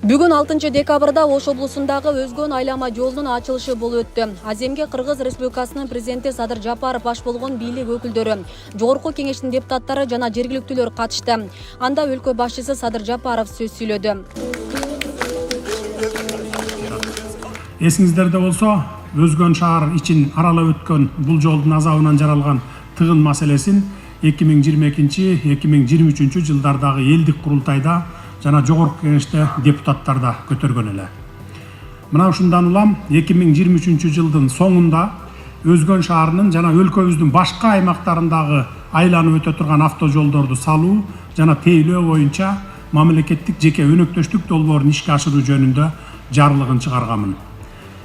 Бүгүн 6 декабрда Ош облусундагы Өзгөн айлама жолунун ачылышы болуп өттү. Аземге Кыргыз Республикасынын президенти Садыр Жапаров баш болгон бийлик өкүлдөрү, жогорку кеңештин депутаттары жана жергиликтүүлөр катышты. Анда өлкө башчысы Садыр Жапаров сөз сүйлөдү. Эсиңиздерде болсо, Өзгөн шаар ичин аралап өткөн бул жолдун азабынан жаралган тыгын маселесин 2022-2023 жылдардагы элдик курултайда жана жогорку кеңеште депутаттар да көтөргөн эле. Мына ушундан улам 2023 жылдын соңунда Өзгөн шаарынын жана өлкөбүздүн башка аймактарындагы айланып өтө турган автожолдорду салуу жана тейлөө боюнча мамлекеттик жеке өнөктөштүк долбоорун ишке ашыруу жөнүндө жарлыгын чыгарганмын.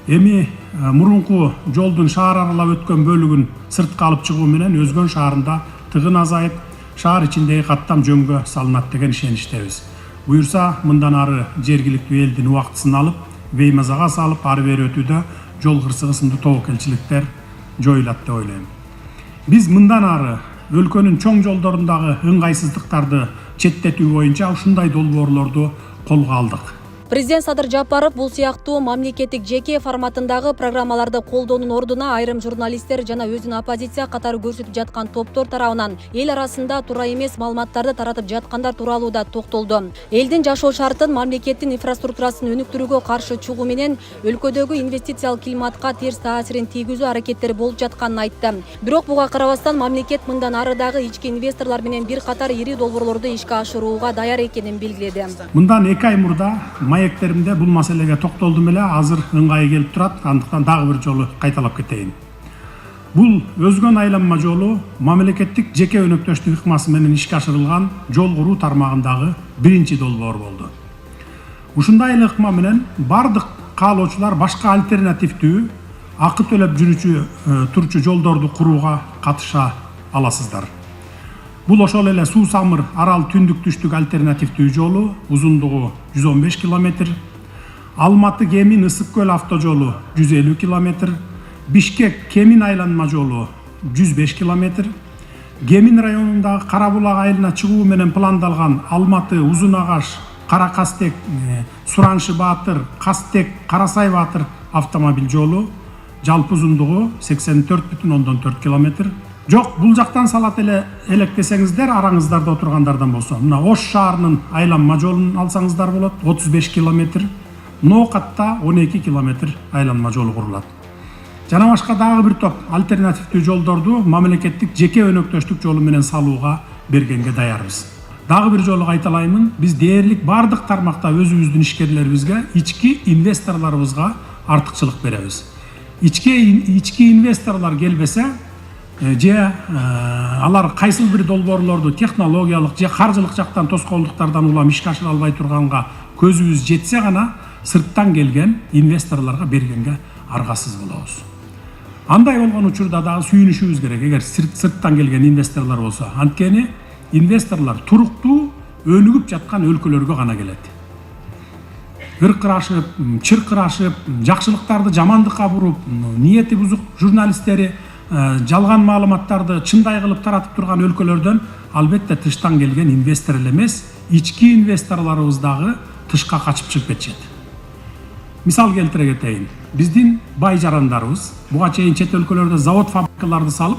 Эми мурунку жолдун шаар аралап өткөн бөлүгүн сыртка алып чыгуу менен Өзгөн шаарында тыгын азайып, шаар ичиндеги каттам жөнгө салынат деген ишеничтебиз. Буюрса, мындан ары жергиликтүү элдин убактысын алып, беймазага салып, ары бери өтүүдө жол кырсыгы сынды тобокелчиликтер жоюлат деп ойлойм. Биз мындан ары өлкөнүн чоң жолдорундагы ыңгайсыздыктарды четтетүү боюнча ушундай долбоорлорду колго алдык. Президент Садыр Жапаров бул сыяктуу мамлекеттик жеке форматындагы программаларды колдоонун ордуна айрым журналисттер жана өзүн оппозиция катары көрсөтүп жаткан топтор тарабынан эл арасында туура эмес маалыматтарды таратып жаткандар тууралуу да токтолду. Элдин жашоо шартын, мамлекеттин инфраструктурасын өнүктүрүүгө каршы чыгуу менен өлкөдөгү инвестициялык климатка терс таасирин тийгизүү аракеттери болуп жатканын айтты. Бирок буга карабастан мамлекет мындан ары дагы ички инвесторлор менен бир катар ири долбоорлорду ишке ашырууга даяр экенин белгиледи. Мындан 2 ай мурда маектеримде бул маселеге токтолдум эле, азыр ыңгайы келип турат, андыктан дагы бир жолу кайталап кетейин. Бул Өзгөн айланма жолу мамлекеттик жеке өнөктөштүк ыкмасы менен ишке ашырылган жол куруу тармагындагы биринчи долбоор болду. Ушундай эле ыкма менен бардык каалоочулар башка альтернативдүү акы төлөп жүрүүчү турчу жолдорду курууга катыша аласыздар. Бул ошол эле Суу Самыр Арал түндүк түштүк альтернативдүү жолу, узундугу 115 км, Алматы Кемин Ысык көл автожолу 150 км, Бишкек Кемин айланма жолу 105 км, Кемин районундагы Карабулак айылына чыгуу менен пландалган Алматы Узун Агаш Кара Кастек Сураншы Баатыр Кастек Карасай Баатыр автомобиль жолу, жалпы узундугу 84,4 км. Жок, бул жактан салат эле электесеңиздер, араңыздарда отургандардан болсо, мына Ош шаарынын айланма жолун алсаңыздар болот, 35 км, Ноокатта 12 км айланма жолу курулат. Жана башка дагы бир топ альтернативдүү жолдорду мамлекеттик жеке өнөктөштүк жолу менен салууга бергенге даярбыз. Дагы бир жолу кайталаймын, биз дээрлик бардык тармакта өзүбүздүн ишкерлерибизге, ички инвесторлорубузга артыкчылык беребиз. Ички инвесторлор келбесе, же алар кайсыл бир долбоорлорду технологиялык же каржылык жактан тоскоолдуктардан улам ишке ашыра албай турганга көзүбүз жетсе гана сырттан келген инвесторлорго бергенге аргасыз болобуз. Андай болгон учурда дагы сүйүнүшүбүз керек, эгер сырттан келген инвесторлор болсо. Анткени инвесторлор туруктуу өнүгүп жаткан өлкөлөргө гана келет. Ыркырашып, чыркырашып, жакшылыктарды жамандыкка буруп, ниети бузук журналисттери жалган маалыматтарды чындай кылып таратып турган өлкөлөрдөн албетте тыштан келген инвестор эле эмес, ички инвесторлорубуз дагы тышка качып чыгып кетишет. Мисал келтире кетейин. Биздин бай жарандарыбыз буга чейин чет өлкөлөрдө завод фабрикаларды салып,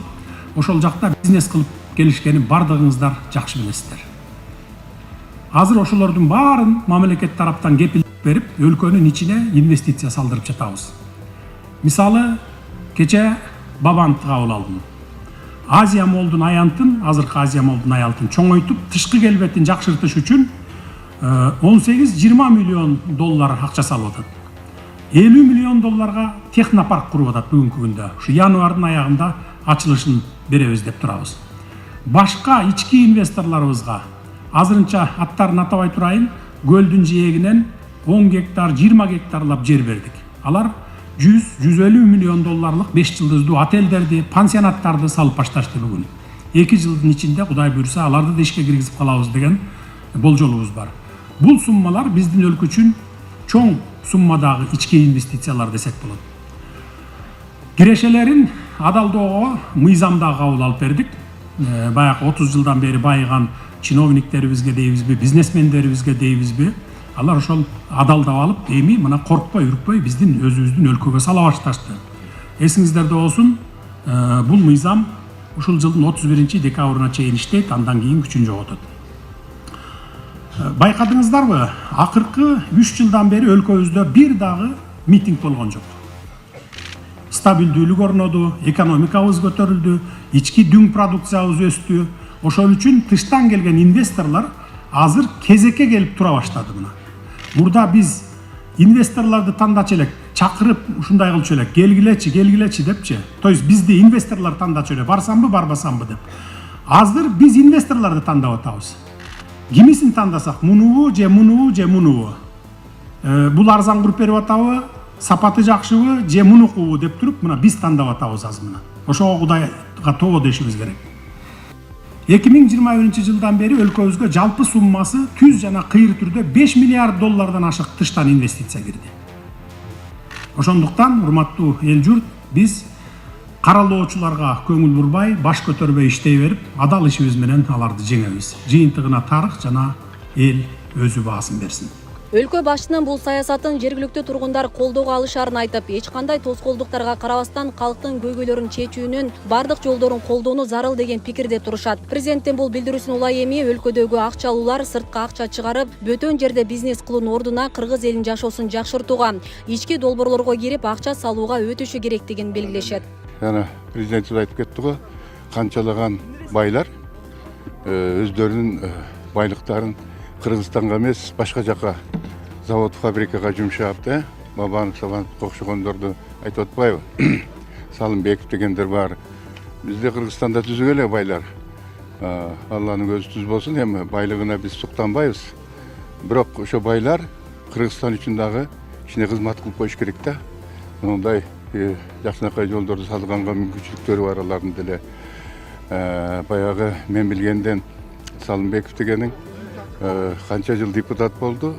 ошол жакта бизнес кылып келишкенин бардыгыңыздар жакшы билесиздер. Азыр ошолордун баарын мамлекет тараптан кепилдик берип, өлкөнүн ичине инвестиция салдырып жатабыз. Мисалы, кече Бабантты кабыл алдым. Азия Молдун аянтын, азыркы Азия Молдун аянтын чоңойтуп, тышкы келбетин жакшыртыш үчүн 18-20 миллион доллар акча салып атат. 50 миллион долларга технопарк куруп атат бүгүнкү күндө. Ушу январдын аягында ачылышын беребиз деп турабыз. Башка ички инвесторлорубузга азырынча аттарын атабай турайын, көлдүн жээгинен 10 гектар, 20 гектарлап жер бердик. Алар 100-150 миллион долларлык 5 жылдыздуу отелдерди, пансионаттарды салып башташты бүгүн. 2 жылдын ичинде Кудай буйрса аларды да ишке киргизип калабыз деген болжолубуз бар. Бул суммалар биздин өлкө үчүн чоң суммадагы ички инвестициялар десек болот. Кирешелерин адалдоого мыйзамда кабыл алып бердик. Баягы 30 жылдан бери байыган чиновниктерибизге дейбизби, бизнесмендерибизге дейбизби, алар ошол адалдап алып эми мына коркпой үркпөй биздин өзүбүздүн өлкөгө сала башташты. Эсиңиздерде болсун, бул мыйзам ушул жылдын 31 декабрына чейин иштейт, андан кийин күчүн жоготот. Байкадыңыздарбы, акыркы 3 жылдан бери өлкөбүздө бир дагы митинг болгон жок. Стабилдүүлүк орноду, экономикабыз көтөрүлдү, ички дүң продукциябыз өстү. Ошол үчүн тыштан келген инвесторлор азыр кезекке келип тура баштады мына. Мурда биз инвесторлорду тандачу элек, чакырып ушундай кылчу элек, келгилечи депчи. То есть бизди инвесторлор тандачу элек, барсамбы, барбасамбы деп. Азыр биз инвесторлорду тандап атабыз. Кимисин тандасак, мунубу же мунубу. Бул арзан куруп берип атабы, сапаты жакшыбы же мунукубу деп туруп, мына биз тандап атабыз азыр мына. Ошого Кудайга тобо дешибиз керек. 2021 жылдан бери өлкөбүзгө жалпы суммасы түз жана кыйыр түрдө 5 миллиард доллардан ашык тыштан инвестиция кирди. Ошондуктан, урматтуу эл журт, биз каралоочуларга көңүл бурбай, баш көтөрбөй иштей берип, адал ишибиз менен аларды жеңебиз. Жыйынтыгына тарых жана эл өзү баасын берсин. Өлкө башчынын бул саясатын жергиликтүү тургундар колдоого алышарын айтып, эч кандай тоскоолдуктарга карабастан калктын көйгөйлөрүн чечүүнүн бардык жолдорун колдонуу зарыл деген пикирде турушат. Президенттин бул билдирүүсүн улай эми өлкөдөгү акчалуулар сыртка акча чыгарып, бөтөн жерде бизнес кылуунун ордуна кыргыз элинин жашоосун жакшыртууга, ички долбоорлорго кирип акча салууга өтүшү керектигин белгилешет. Жана президентибиз айтып кетти го, канчалаган байлар өздөрүнүн байлыктарын Кыргызстанга эмес, башка жака завод, фабрикага жумшап, бабанов, сабанов окшогондорду айтып атпайбы? Салымбеков дегендер бар. Бизде Кыргызстанда түзүк эле байлар. Алланын көзү түз болсун, эми байлыгына биз суктанбайбыз. Бирок ошо байлар Кыргызстан үчүн дагы кичине кызмат кылып коюш керек да. Мындай жакшынакай жолдорду салганга мүмкүнчүлүктөрү бар алардын деле. Баягы мен билгенден Салымбеков дегенин канча жыл депутат болду.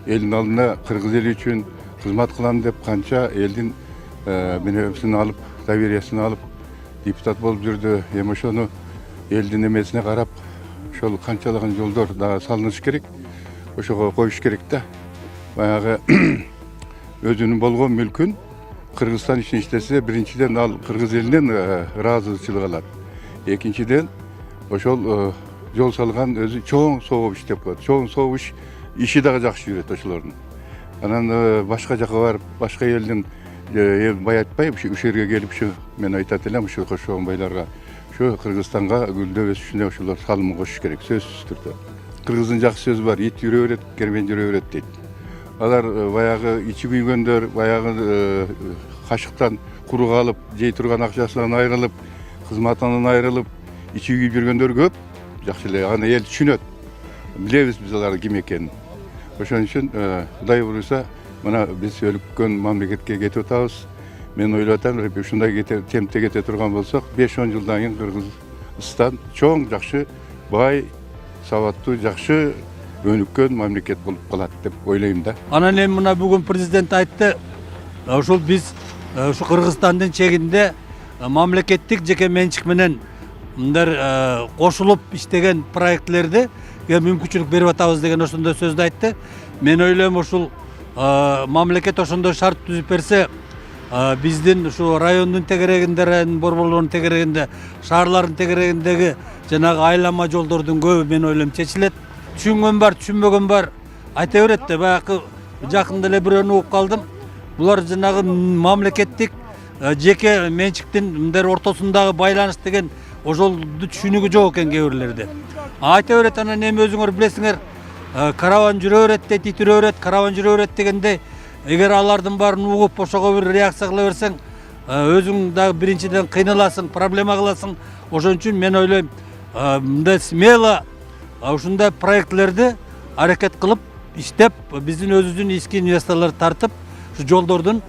Элдин алдына кыргыз эли үчүн кызмат кылам деп канча элдин менебесин алып, довериясын алып депутат болуп жүрдү. Эми ошону элдин эмесине карап, ошол канчалаган жолдор дагы салыныш керек. Ошого коюш керек да. Баягы өзүнүн болгон мүлкүн Кыргызстан үчүн иштесе, биринчиден ал кыргыз элинен ыраазычылык алат. Экинчиден, ошол жол салган өзү чоң согуп иштеп коет. Чоң согуп иши дагы жакшы жүрөт ошолордун. Анан башка жака барып, башка элдин бай айтпайбы, ушул жерге келип, мен айтат элем, ушул кошогон байларга, ушу Кыргызстанга гүлдөп өсүшүнө ошолор салымын кошуш керек, сөзсүз түрдө. Кыргыздын жакшы сөзү бар, ит жүрө берет, кермен жүрө берет дейт. Алар баягы ичи күйгөндөр, баягы кашыктан куру калып, жей турган акчасынан айрылып, кызматынан айрылып, ичи күйүп жүргөндөр көп. Жакшы эле, аны эл түшүнөт. Билебиз биз алардын ким экенин. Ошон үчүн Кудай буйруса, мына биз өлкөн мамлекетке кетип атабыз. Мен ойлоп атам, ушундай темпте кете турган болсок, 5-10 жылдан кийин Кыргызстан чоң, жакшы, бай, сабаттуу, жакшы өнүккөн мамлекет болуп калат деп ойлойм да. Анан эми мына бүгүн президент айтты, ушул биз ушу Кыргызстандын чегинде мамлекеттик жеке менчик менен мындар кошулуп иштеген проектлерди мүмкүнчүлүк берип атабыз деген ошондой сөздү айтты. Мен ойлойм, ушул мамлекет ошондой шарт түзүп берсе, биздин ушу райондун тегерегинде, райондун борборлорунун тегерегинде, шаарлардын тегерегиндеги жанагы айлама жолдордун көбү мен ойлойм чечилет. Түшүнгөн бар, түшүнбөгөн бар айта берет да. Баягы жакында эле бирөөнү угуп калдым. Булар жанагы мамлекеттик жеке менчиктин мындай ортосундагы байланыш деген ошолду түшүнүгү жок экен кээ бирлерде. Айта берет, анан эми өзүңөр билесиңер, караван жүрө берет дейт, ит үрө берет, караван жүрө берет дегенде, эгер алардын баарын угуп ошого бир реакция кыла берсең, өзүң дагы биринчиден кыйналасың, проблема кыласың. Ошон үчүн мен ойлойм, мындай смело ушундай проектлерди аракет кылып иштеп, биздин өзүбүздүн ички инвесторлорду тартып, ушу жолдордун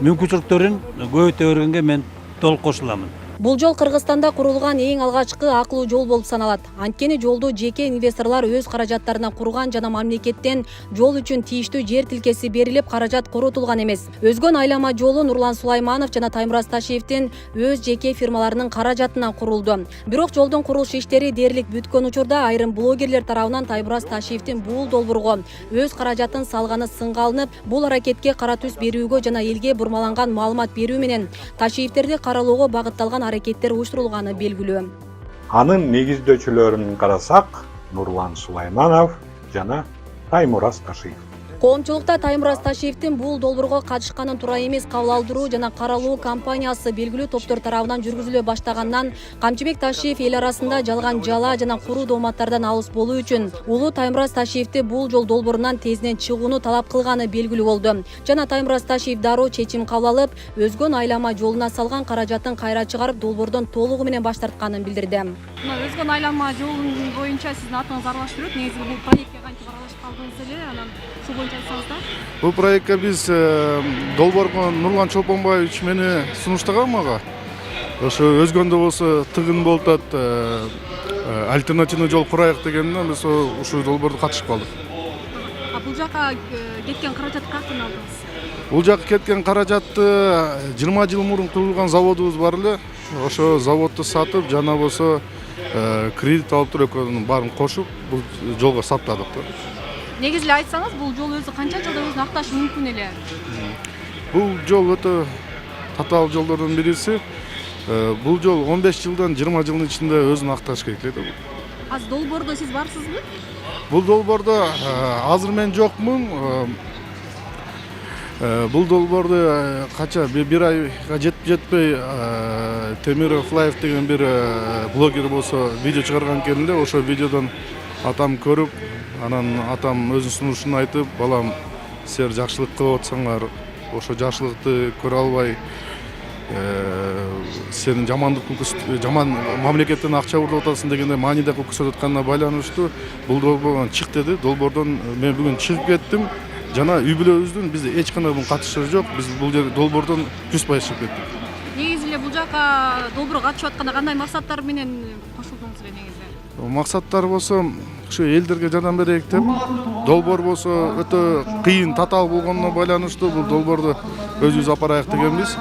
мүмкүнчүлүктөрүн көбөйтө бергенге мен толук кошуламын. Бул жол Кыргызстанда курулган эң алгачкы акылуу жол болуп саналат. Анткени жолду жеке инвесторлор өз каражаттарына курган жана мамлекеттен жол үчүн тийиштүү жер тилкеси берилип, каражат коротулган эмес. Өзгөн айлама жолу Нурлан Сулайманов жана Таймураз Ташиевдин өз жеке фирмаларынын каражатынан курулду. Бирок жолдун курулуш иштери дээрлик бүткөн учурда айрым блогерлер тарабынан Таймураз Ташиевдин бул долбоорго өз каражатын салганы сынга алынып, бул аракетке кара түс берүүгө жана элге бурмаланган маалымат берүү менен Ташиевтерди каралоого багытталган аракеттер уюштурулганы белгилүү. Анын негиздөөчүлөрүн карасак, Нурлан Сулайманов жана Таймураз Ташиев. Коомчулукта Таймураз Ташиевдин бул долбоорго катышканын туура эмес кабыл алдыруу жана каралуу кампаниясы белгилүү топтор тарабынан жүргүзүлө баштагандан Камчыбек Ташиев эл арасында жалган жала жана куруу дооматтардан алыс болуу үчүн улуу Таймураз Ташиевди бул жол долбоорунан тезинен чыгууну талап кылганы белгилүү болду. Жана Таймураз Ташиев дароо чечим кабыл алып, өзгөн айлама жолуна салган каражатын кайра чыгарып, долбоордон толугу менен баш тартканын билдирди. Өзгөн айлама жолу боюнча сиздин атыңыз аралаштырып, негизи бул проектке кантип аралашып калдыңыз эле, анан ушул боюнча айтсаңыз да. Бұл проектке біз долбоорго Нурлан Чолпонбаевич мени сунуштаган мага. Ошо өзгөндө болсо тыгын болуп атат, альтернативный жол курайык дегенден биз ушул долбоордо катышып калдык. Бул жака кеткен каражатты каяктан алдыңыз? Бул жака кеткен каражатты 20 жыл мурун курулган заводубуз бар эле. Ошо заводду сатып, жана болсо кредит алып туруп экөөнүн баарын кошуп бул жолго саптадык. Негизи эле айтсаңыз, бул жол өзү канча жылда өзүн акташы мүмкүн эле? Бул жол өтө татаал жолдордун бириси. Бул жол 15 жылдан 20 жылдын ичинде өзүн акташ керек эле. Азыр долбоордо сиз барсызбы? Бул долбоордо азыр мен жокмун. Бул долбоорду кача бир айга жетпей Темиров Лайф деген бир блогер болсо видео чыгарган экен эле. Ошо видеодон атам көрүп, анан атам өзүнүн сунушун айтып, балам силер жакшылык кылып атсаңар, ошо жакшылыкты көрө албай сенин жамандык жаман мамлекеттен акча уруп атасың дегенде мааниде кылып көрсөтүп атканына байланыштуу бул долбоордон чык деди. Долбоордон мен бүгүн чыгып кеттим. Жана үй бүлөбүздүн бизде эч кандай бунун катышы жок. Биз бул долбоордон 100% чыгып кеттик. Негизи эле бул жака долбоорго катышып атканда кандай максаттар менен кошулдуңуз эле негизи? Максаттар болсо ушу элдерге жардам берейик деп, долбоор болсо өтө кыйын, татаал болгонуна байланыштуу бул долбоорду өзүбүз алып барайык дегенбиз.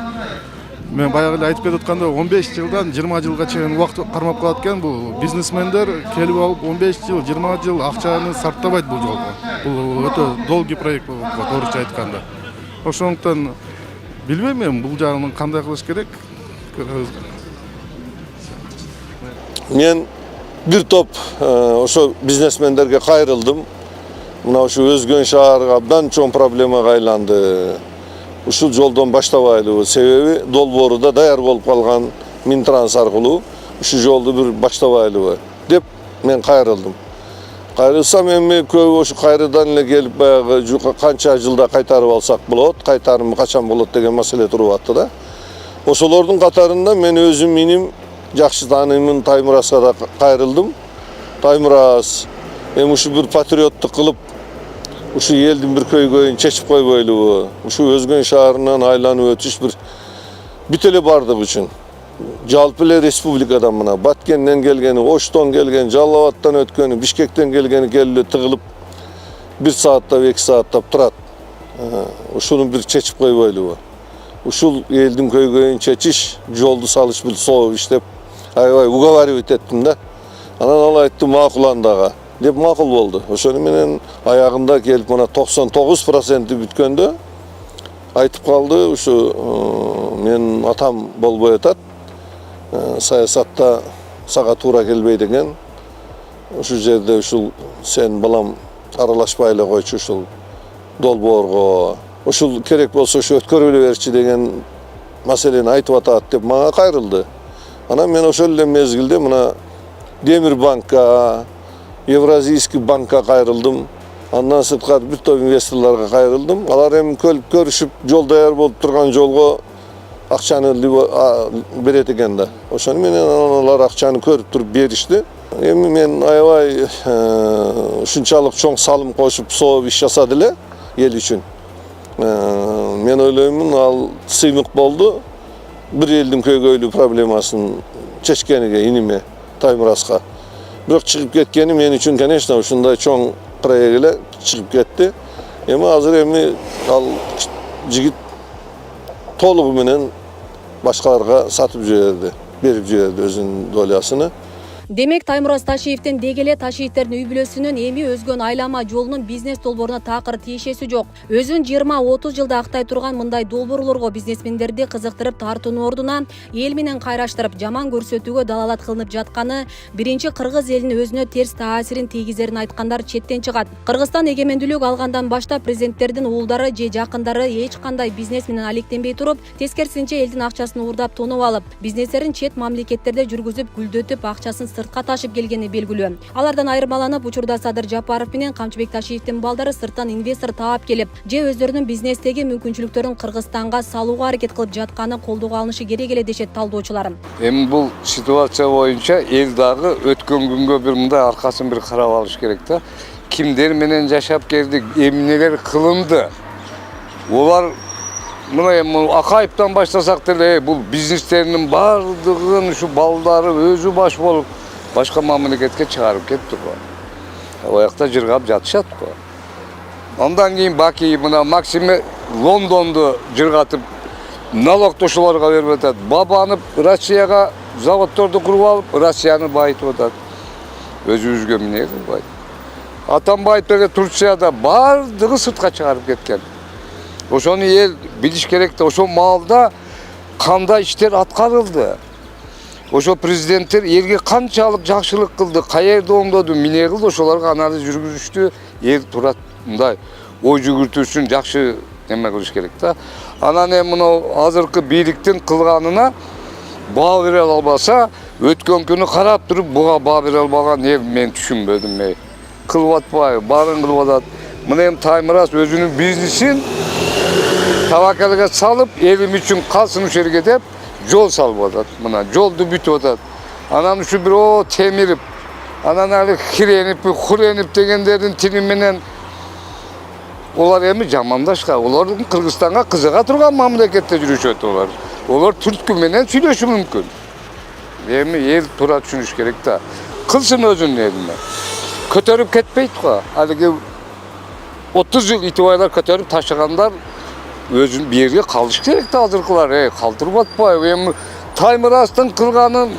Мен баягы эле айтып кетип атканда 15 жылдан 20 жылга чейин убакыт кармап калат экен. Бул бизнесмендер келип алып 15 жыл, 20 жыл акчаны сарптабайт бул жолго. Бул өтө долгий проект болуп калат, орусча айтканда. Ошондуктан билбейм мен бул жагын кандай кылыш керек. Мен бир топ ошо бизнесмендерге кайрылдым. Мына ушу Өзгөн шаарга абдан чоң проблемага айланды. Ушул жолдон баштабайлыбы, себеби долбоору даяр болуп калган Минтранс аркылуу ушул жолду бир баштабайлыбы деп мен кайрылдым. Кайрылсам эми көбү ошо кайрыдан эле келип баягы канча жылда кайтарып алсак болот, кайтарымы качан болот деген маселе туруп атты да. Ошолордун катарында мен өзүм миним жакшы тааныймын Таймуразга да кайрылдым. Таймураз эми ушу бир патриоттук кылып ушу элдин бир көйгөйүн чечип койбойлубу? Ушу Өзгөн шаарынан айланып өтүш бир бүт эле бардык үчүн. Жалпы эле республикадан мына Баткенден келгени, Оштон келген, Жалал Абадтан өткөнү, Бишкектен келгени келип тыгылып 1 сааттап, 2 сааттап турат. Ушуну бир чечип койбойлубу? Ушул элдин көйгөйүн чечиш, жолду салыш бир соо иш деп аябай уговаривать эттим да. Анан ал айтты макуландага деп макул болду. Ошону менен аягында келип мына 99% бүткөндө айтып калды, ушу мен атам болбой атат. Саясатта сага туура келбей деген. Ушул жерде ушул сен балам аралашпай эле койчу ушул долбоорго. Ушул керек болсо ошо өткөрүлө берчи деген маселени айтып атат деп мага кайрылды. Анан мен ошол эле мезгилде мына Демир банкка, Евразийский банкка кайрылдым. Андан сырткары бир топ инвесторлорго кайрылдым. Алар эми көрүшүп жол даяр болуп турган жолго акчаны берет экен да. Ошону менен алар акчаны көрүп туруп беришти. Эми мен аябай ушунчалык чоң салым кошуп соо иш жасады эле эл үчүн. Мен ойлоймун ал сыймык болду. bir elдің көйгөйлүү проблемасын чечкениге иниме Таймураска. Бирок чыгып кеткени мен үчүн, конечно, ушундай чоң проект эле чыгып кетти. Эми азыр ал жигит толугу менен башкаларга сатып жиберди, берип жиберди өзүнүн долясыны. Демек Таймураз Ташиевдин дегеле Ташиевтердин үй бүлөсүнүн эми өзгөн айлама жолунун бизнес долбооруна такыр тиешеси жок. Өзүн 20-30 жылда актай турган мындай долбоорлорго бизнесмендерди кызыктырып тартуунун ордуна эл менен кайраштырып жаман көрсөтүүгө далалат кылынып жатканы биринчи кыргыз элинин өзүнө терс таасирин тийгизерин айткандар четтен чыгат. Кыргызстан эгемендүүлүк алгандан баштап президенттердин уулдары же жакындары эч кандай бизнес менен алектенбей туруп, тескерисинче элдин акчасын уурдап тонуп алып, бизнестерин чет мамлекеттерде жүргүзүп, гүлдөтүп, акчасын сыртка ташып келгени белгилүү. Алардан айырмаланып, учурда Садыр Жапаров менен Камчыбек Ташиевдин балдары сырттан инвестор таап келип, же өздөрүнүн бизнестеги мүмкүнчүлүктөрүн Кыргызстанга салууга аракет кылып жатканы колдоого алынышы керек эле дешет талдоочулар. Эми бул ситуация боюнча эл дагы өткөн күнгө бир мындай аркасын бир карап алыш керек да. Кимдер менен жашап келдик, эмнелер кылынды. Олар мына эми Акаевден баштасак деле, бул бизнестеринин бардыгын ушу балдары өзү баш болуп башка мамлекетке чыгарып кетти-го. Оякта жыргап жатышат го. Андан кийин Баки мына Максиме Лондонду жыргатып налогду ошолорго берип атат. Бабанып Россияга заводдорду куруп алып, Россияны байытып атат. Өзүбүзгө эмне кылбайт. Атамбаев деле Турцияда бардыгы сыртка чыгарып кеткен. Ошону эл билиш керек да, ошо маалда кандай иштер аткарылды. Ошо президенттер элге канчалык жакшылык кылды, каерде оңдоду, эмне кылды, ошолорго анализ жүргүзүштү. Эл турат мындай ой жүгүртүү үчүн жакшы неме кылыш керек да. Анан эми мына азыркы бийликтин кылганына баа бере албаса, өткөн күнү карап туруп буга баа бере албаган эл мен түшүнбөдүм. Кылып атпайбы, баарын кылып атат. Мына эми Таймураз өзүнүн бизнесин табакалга салып, элим үчүн калсын ушул жерге деп жол салып атат. Мына жолду бүтүп атат. Анан ушу бирөө темирип, анан али хиренип, хуренип дегендердин тили менен олар эми жамандашка, олардын Кыргызстанга кызыга турган мамлекетте жүрүшөт олар. Олар түрткү менен сүйлөшү мүмкүн. Эми эл туура түшүнүш керек да. Кылсын өзүнүн элине. Көтөрүп кетпейт го. Алиги 30 жыл итибайлар көтөрүп ташыгандар өзүн bir yerге калыш керек да, азыркылар. Калтырып атпайбы. Эми Таймураздын кылганын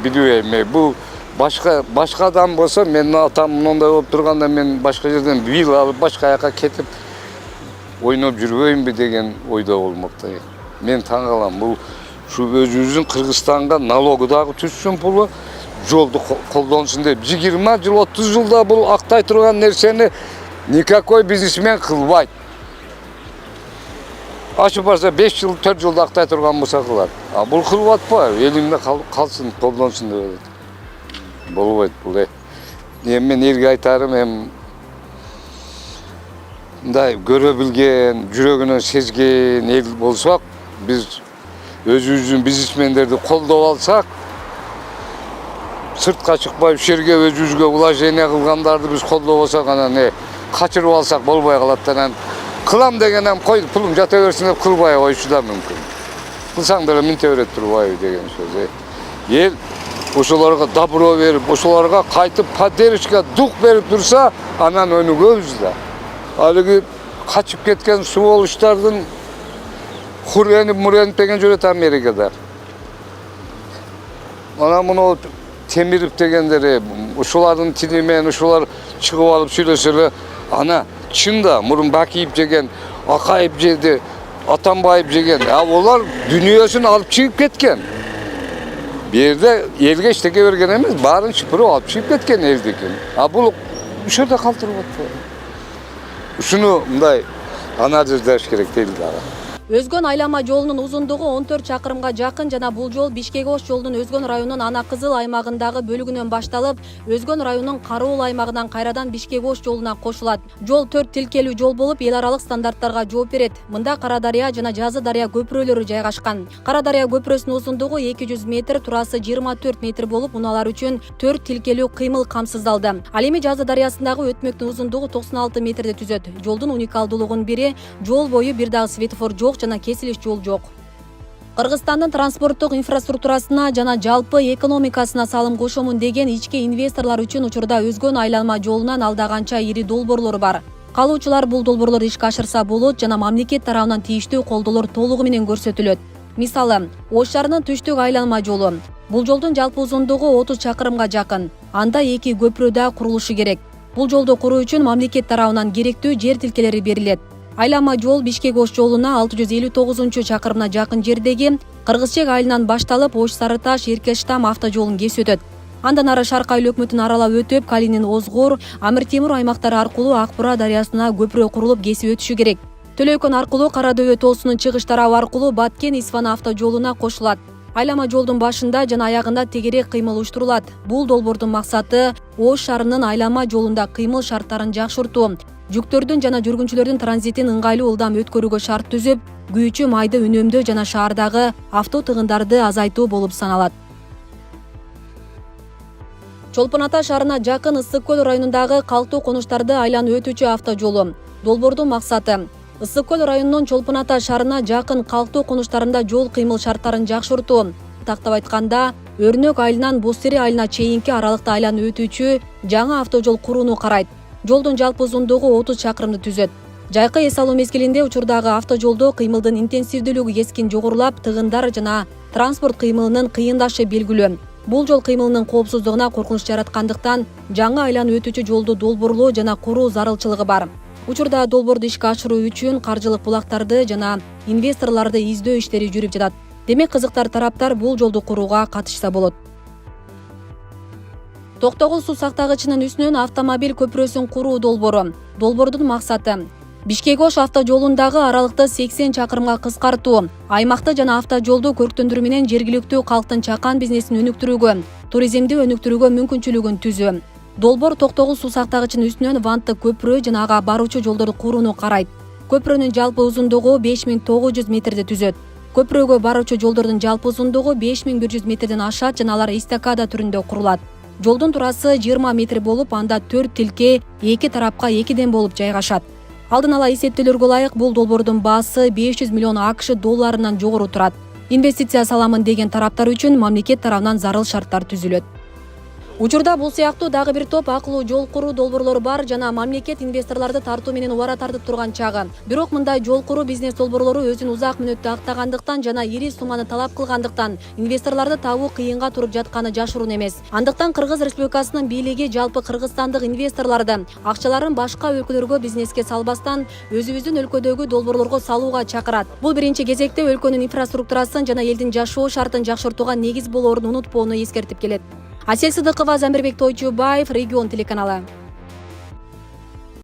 билбейм. Бул башка адам болсо, менин атам мындай болуп турганда мен башка жерден вилла алып, башка жака кетип ойноп жүрбөймбү деген ойдо болмокта. Мен таң калам. Бул ушу өзүбүздүн Кыргызстанга налогу дагы түшсүн пулу, жолду колдонсун деп 20 жыл, 30 жылда бул актай турган нерсени никакой бизнесмен кылбайт. Ашып барса 5 жыл, 4 жылда актай турган болсо кылат. А бул кылып атпайбы, элимде калсын, колдонсун деп. Болбойт бул. Эми мен элге айтарым, эми мындай көрө билген, жүрөгүнөн сезген эл болсок, биз өзүбүздүн бизнесмендерди колдоп алсак, сыртка чыкпай ушул жерге өзүбүзгө вложение кылгандарды биз колдоп алсак, анан качырып алсак болбой калат да. Анан кылам дегенем кой, пулум жата берсин деп кылбай коюшу да мүмкүн. Кылсаң деле минте берет турбайбы деген сөз. Эл ошолорго добро берип, ошолорго кайтып поддержка, дух берип турса, анан өнүгөбүз да. Алиги качып кеткен суболуштардын муренип деген жүрөт Америкада. Анан муну темирип дегендери, ошолардын тили менен ошолор чыгып алып сүйлөсө эле, ана чында мурун Бакиев жеген, Акаев жеди, Атамбаев жеген, олар дүйнөсүн алып чыгып кеткен. Бу жерде элге эчтеке берген эмес, баарын чыпырып алып чыгып кеткен элдикин. Бул ушул жерде калтырып атпайбы? Ушуну мындай анализдеш керек дейт дагы. Өзгөн айлама жолунун узундугу 14 чакырымга жакын жана бул жол Бишкек-Ош жолунун Өзгөн районунун Ана Кызыл аймагындагы бөлүгүнөн башталып, Өзгөн районунун Кароол аймагынан кайрадан Бишкек-Ош жолуна кошулат. Жол 4 тилкелүү жол болуп, эл аралык стандарттарга жооп берет. Мында Кара Дарыя жана Жазы Дарыя көпүрөлөрү жайгашкан. Кара Дарыя көпүрөсүнүн узундугу 200 метр, турасы 24 метр болуп, унаалар үчүн 4 тилкелүү кыймыл камсыздалды. Ал эми Жазы Дарыясындагы өтмөктүн узундугу 96 метрди түзөт. Жолдун уникалдуулугунун бири жол бою бир дагы светофор жок жана кесилиш жол жок. Кыргызстандын транспорттук инфраструктурасына жана жалпы экономикасына салым кошомун деген ички инвесторлор үчүн учурда өзгөн айланма жолунан алдаганча ири долбоорлор бар. Калуучулар бул долбоорлорду ишке ашырса болот жана мамлекет тарабынан тийиштүү колдоолор толугу менен көрсөтүлөт. Мисалы, Ош шаарынын түштүк айланма жолу. Бул жолдун жалпы узундугу 30 чакырымга жакын. Анда 2 көпүрө да курулушу керек. Бул жолду куруу үчүн мамлекет тарабынан керектүү жер тилкелери берилет. Айланма жол Бишкек-Ош жолуна 659-чакырымына жакын жердеги Кыргызчек айылынан башталып Ош Сарыташ Эркештам автожолун кесип өтөт. Андан ары Шарк айыл өкмөтүн аралап өтүп, Калинин Озгор, Амир Темир аймактары аркылуу Ак Бура дарыясына көпүрө курулуп кесип өтүшү керек. Төлөйкөн аркылуу Кара Дөбө тоосунун чыгыш тарабы аркылуу Баткен-Исфана автожолуна кошулат. Айланма жолдун башында жана аягында тегерек кыймыл уюштурулат. Бул долбоордун максаты Ош шаарынын айланма жолунда кыймыл шарттарын жакшыртуу, жүктөрдүн жана жүргүнчүлөрдүн транзитин ыңгайлуу ылдам өткөрүүгө шарт түзүп, күйүүчү майды үнөмдөө жана шаардагы авто тыгындарды азайтуу болуп саналат. Чолпон Ата шаарына жакын Ысык көл районундагы калктуу конуштарды айланып өтүүчү автожолу. Долбоордун максаты Ысык көл районунун Чолпон Ата шаарына жакын калктуу конуштарында жол кыймыл шарттарын жакшыртуу. Тактап айтканда, Өрнөк айылынан Бостери айылына чейинки аралыкта айланып өтүүчү жаңы автожол курууну карайт. Жолдун жалпы узундугу 30 чакырымды түзөт. Жайкы эс алуу мезгилинде учурдагы автожолдо кыймылдын интенсивдүүлүгү кескин жогорулап, тыгындар жана транспорт кыймылынын кыйындашы белгилүү. Бул жол кыймылынын коопсуздугуна коркунуч жараткандыктан жаңы айланып өтүүчү жолду долбоорлоо жана куруу зарылчылыгы бар. Учурда долбоорду ишке ашыруу үчүн каржылык булактарды жана инвесторлорду издөө иштери жүрүп жатат. Демек кызыктар тараптар бул жолду курууга катышса болот. Токтогул суу сактагычынын үстүнөн автомобиль көпүрөсүн куруу долбоору. Долбоордун максаты Бишкек-Ош автожолундагы аралыкты 80 чакырымга кыскартуу, аймакты жана автожолду көрктөндүрүү менен жергиликтүү калктын чакан бизнесин өнүктүрүүгө, туризмди өнүктүрүүгө мүмкүнчүлүгүн түзүү. Долбоор Токтогул суу сактагычынын үстүнөн ванттык көпүрө жана ага баруучу жолдорду курууну карайт. Көпүрөнүн жалпы узундугу 5900 метрди түзөт. Көпүрөгө баруучу жолдордун жалпы узундугу 5100 метрден ашат жана алар эстакада түрүндө курулат. Жолдун турасы 20 метр болуп, анда 4 тилке эки тарапка экиден болуп жайгашат. Алдын ала эсептөөлөргө ылайык бул долбоордун баасы 500 миллион АКШ долларынан жогору турат. Инвестиция саламын деген тараптар үчүн мамлекет тарабынан зарыл шарттар түзүлөт. Учурда бул сыяктуу дагы бир топ акылуу жол куруу долбоорлору бар жана мамлекет инвесторлорду тартуу менен убара тартып турган чагы. Бирок мындай жол куруу бизнес долбоорлору өзүн узак мөөнөттө актагандыктан жана ири сумманы талап кылгандыктан инвесторлорду табуу кыйынга туруп жатканы жашыруун эмес. Андыктан Кыргыз Республикасынын бийлиги жалпы кыргызстандык инвесторлорду акчаларын башка өлкөлөргө бизнеске салбастан өзүбүздүн өлкөдөгү долбоорлорго салууга чакырат. Бул биринчи кезекте өлкөнүн инфраструктурасын жана элдин жашоо шартын жакшыртууга негиз болоорун унутпоону эскертип келет. Асель Сыдыкова, Замирбек Тойчубаев, Регион телеканалы.